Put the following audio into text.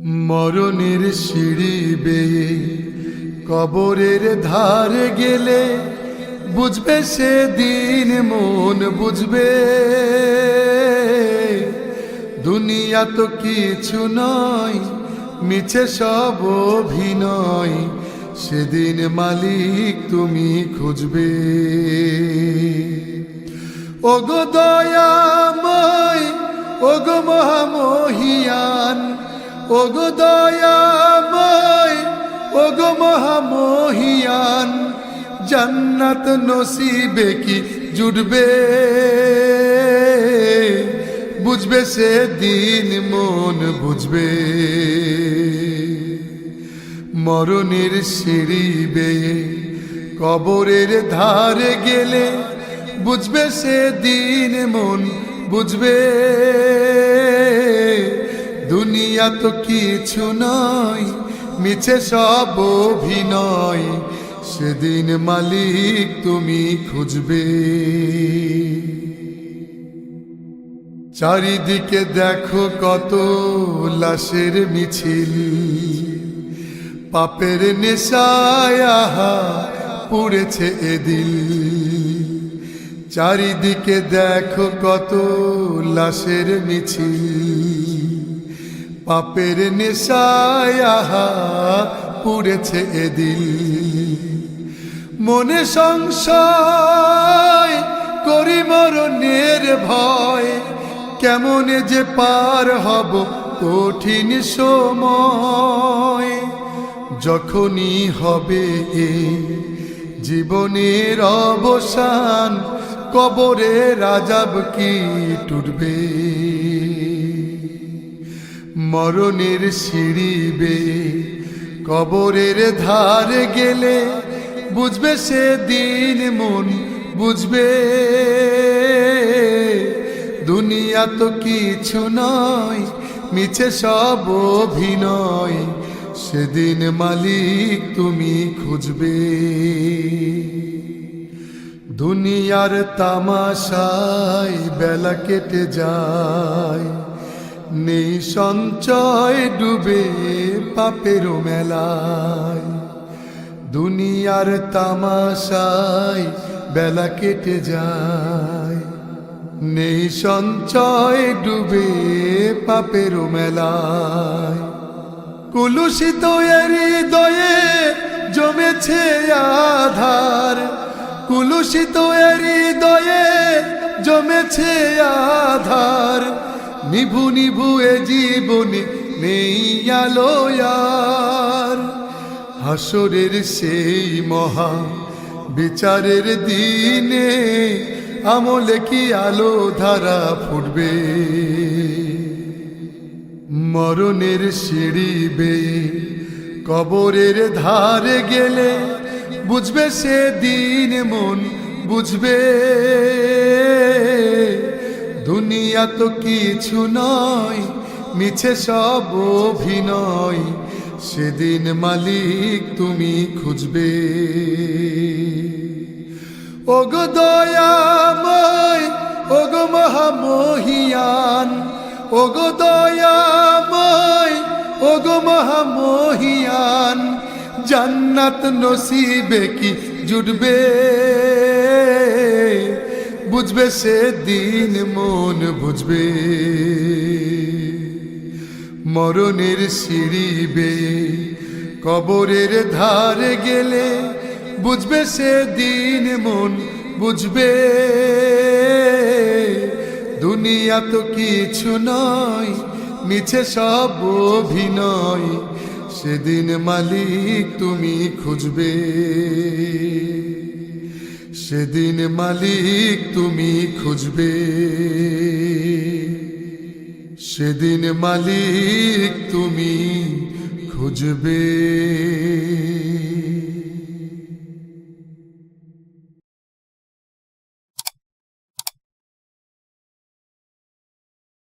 মরণের সিঁড়ি বেয়ে কবরের ধারে গেলে বুঝবে সেদিন মন বুঝবে দুনিয়া তো কিছু নয় মিছে সব অভিনয় সেদিন মালিক তুমি খুঁজবে ওগো দয়াময় ওগো মহামহিয়ান ওগো দয়াময় ওগো মহামহিয়ান জান্নাত নসিবে কি জুটবে বুঝবে সেদিন মন বুঝবে মরণের সিঁড়ি বেয়ে কবরের ধারে গেলে বুঝবে সেদিন মন বুঝবে দুনিয়া তো কিছু নয় মিছে সব অভিনয় সেদিন মালিক তুমি খুঁজবে চারিদিকে দেখো কত লাশের মিছিল পাপের নেশায় আহা পুড়েছে এ দিল চারিদিকে দেখো কত লাশের মিছিল পাপের নেশায় আহা পুড়েছে এ দিল মনে সংশয় করি মরণের ভয় কেমনে যে পার হব কঠিন সময় যখনই হবে এই জীবনের অবসান কবরের আযাব কি টুটবে মরণের সিঁড়ি বেয়ে কবরের ধারে গেলে বুঝবে সেদিন মন বুঝবে দুনিয়া তো কিছু নয় মিছে সব অভিনয় সেদিন মালিক তুমি খুঁজবে দুনিয়ার তামাশায় বেলা কেটে যায় নেই সঞ্চয় ডুবে পাপের মেলায় দুনিয়ার তামাশায় বেলা কেটে যায় নেই সঞ্চয় ডুবে পাপের মেলায় কুলুষিত হৃদয়ে জমেছে আধার কুলুষিত হৃদয়ে জমেছে আধার নিভু নিভু এ জীবনে নেই আলো আর হাসরের সেই মহা বিচারের দিনে আমলে কি আলো ধারা ফুটবে মরণের সিঁড়ি বেয়ে কবরের ধারে গেলে বুঝবে সেদিন মন বুঝবে দুনিয়া তো কিছু নয় মিছে সব অভিনয় সেদিন মালিক তুমি খুঁজবে ওগো দয়াময় ওগো মহামহিয়ান ওগো দয়াময় ওগো মহামহিয়ান জান্নাত নসিবে কি জুটবে বুঝবে সেদিন মন বুঝবে মরণের সিঁড়ি বেয়ে কবরের ধারে গেলে বুঝবে সেদিন মন বুঝবে দুনিয়া তো কিছু নয় মিছে সব অভিনয় সেদিন মালিক তুমি খুঁজবে সেদিন মালিক তুমি খুঁজবে সেদিন মালিক তুমি খুঁজবে।